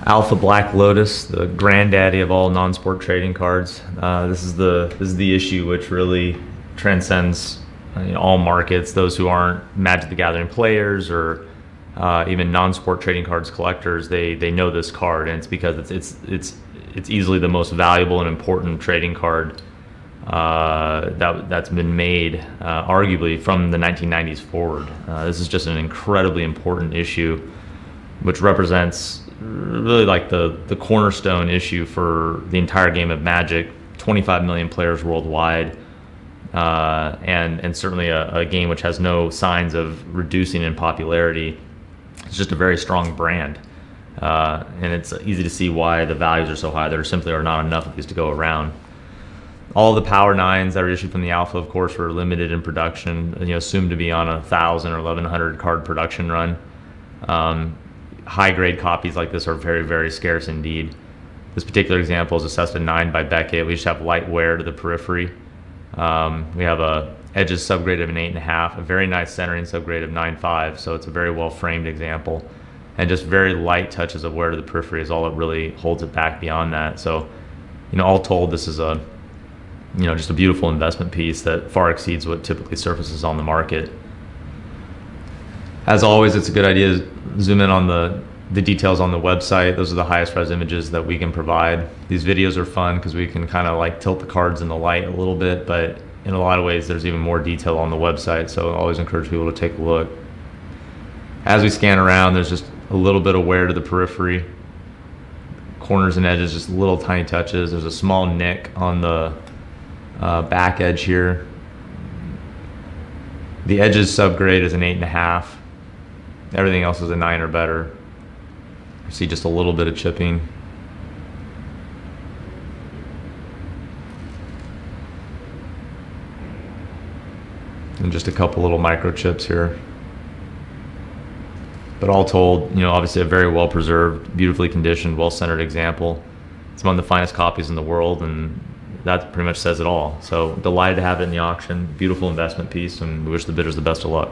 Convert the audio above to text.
Alpha Black Lotus, the granddaddy of all non-sport trading cards. This is the issue which really transcends all markets. Those who aren't Magic the Gathering players or even non-sport trading cards collectors, they know this card, and it's because it's easily the most valuable and important trading card that's been made, arguably from the 1990s forward. This is just an incredibly important issue, which represents really like the cornerstone issue for the entire game of Magic. 25 million players worldwide, and certainly a game which has no signs of reducing in popularity. It's just a very strong brand, and it's easy to see why the values are so high. There simply are not enough of these to go around. All the Power 9s that are issued from the Alpha, of course, were limited in production, assumed to be on 1,000 or 1,100 card production run. High-grade copies like this are very, very scarce indeed. This particular example is assessed a 9 by Beckett. We just have light wear to the periphery. We have a edges subgrade of an 8.5, a very nice centering subgrade of 9.5, so it's a very well-framed example. And just very light touches of wear to the periphery is all that really holds it back beyond that. So, all told, this is just a beautiful investment piece that far exceeds what typically surfaces on the market. As always, it's a good idea to zoom in on the details on the website. Those are the highest res images that we can provide. These videos are fun because we can kind of like tilt the cards in the light a little bit, but in a lot of ways there's even more detail on the website, so I always encourage people to take a look. As we scan around, there's just a little bit of wear to the periphery. Corners and edges, just little tiny touches. There's a small nick on the back edge here. The edges subgrade is an 8.5. Everything else is a 9 or better. You see just a little bit of chipping. And just a couple little microchips here. But all told, obviously a very well preserved, beautifully conditioned, well centered example. It's among the finest copies in the world, and that pretty much says it all. So delighted to have it in the auction. Beautiful investment piece, and we wish the bidders the best of luck.